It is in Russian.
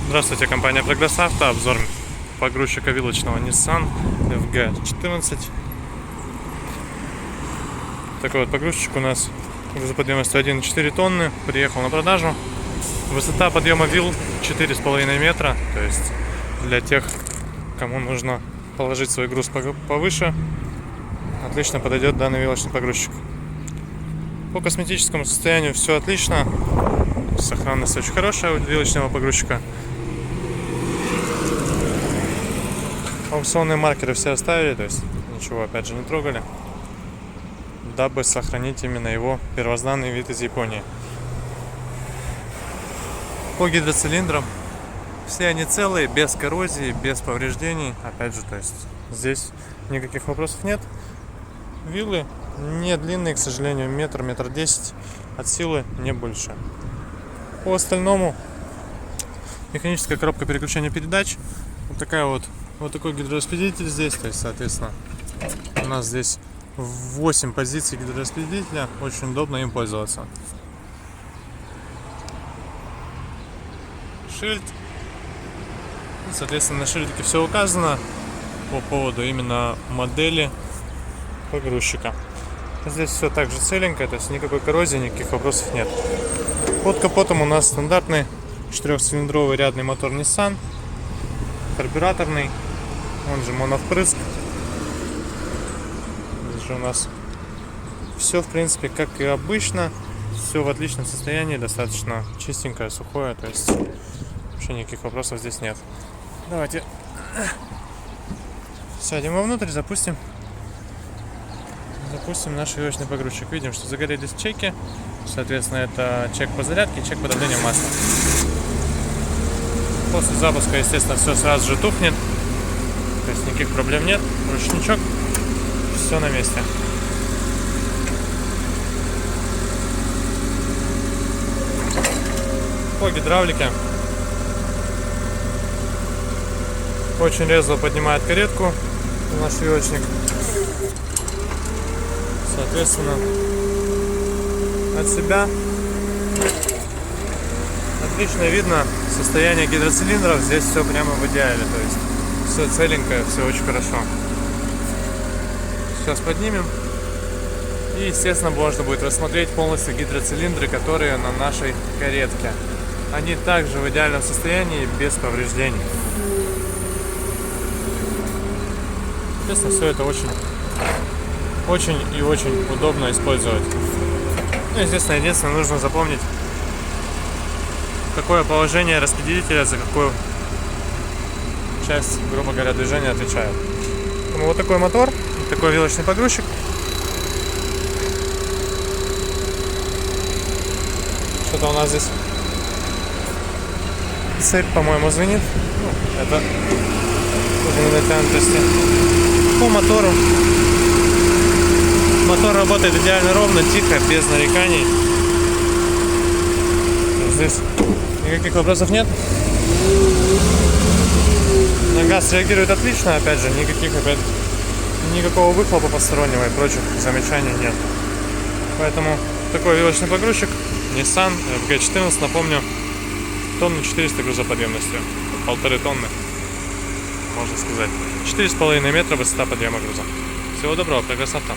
Здравствуйте, компания Прогресс Авто. Обзор погрузчика вилочного Nissan FG14. Такой вот погрузчик у нас грузоподъемностью 1,4 тонны. Приехал на продажу. Высота подъема вил 4,5 метра. То есть для тех, кому нужно положить свой груз повыше, отлично подойдет данный вилочный погрузчик. По косметическому состоянию все отлично. Сохранность очень хорошая у вилочного погрузчика. Аукционные маркеры все оставили, то есть ничего опять же не трогали, дабы сохранить именно его первозданный вид из Японии. По гидроцилиндрам все они целые, без коррозии, без повреждений. Опять же, то есть здесь никаких вопросов нет. Вилы не длинные, к сожалению, метр 10 от силы, не больше. По остальному механическая коробка переключения передач. Вот такой гидрораспределитель здесь, то есть, соответственно, у нас здесь 8 позиций гидрораспределителя, очень удобно им пользоваться. Шильд, соответственно, на шильдике все указано по поводу именно модели погрузчика. Здесь все также целенькое, то есть никакой коррозии, никаких вопросов нет. Под капотом у нас стандартный 4-цилиндровый рядный мотор Nissan, карбюраторный, он же моновпрыск. Здесь же у нас все в принципе как и обычно, все в отличном состоянии, достаточно чистенькое, сухое, то есть вообще никаких вопросов здесь нет. Давайте сядем вовнутрь, запустим наш вилочный погрузчик. Видим, что загорелись чеки, соответственно это чек по зарядке, чек по давлению масла. После запуска, естественно, все сразу же тухнет, то есть никаких проблем нет. Ручничок, все на месте. По гидравлике очень резво поднимает каретку наш вилочник. Соответственно, от себя отлично видно состояние гидроцилиндров. Здесь все прямо в идеале, то есть все целенькое, все очень хорошо. Сейчас поднимем и, естественно, можно будет рассмотреть полностью гидроцилиндры, которые на нашей каретке. Они также в идеальном состоянии, без повреждений. Естественно, все это очень и очень удобно использовать. Ну, естественно, единственное, нужно запомнить, какое положение распределителя за какую часть, грубо говоря, движения отвечает. Вот такой мотор, такой вилочный погрузчик. Что-то у нас здесь цепь, по-моему, звенит. Это уже не натянутости. По мотору. Мотор работает идеально ровно, тихо, без нареканий. Здесь никаких вопросов нет. На газ реагирует отлично, опять же, никакого выхлопа постороннего и прочих замечаний нет. Поэтому такой вилочный погрузчик Nissan FG14, напомню, 400 тонн грузоподъемностью, 1,5 тонны, можно сказать. 4,5 метра высота подъема груза. Всего доброго, Прогресс Авто.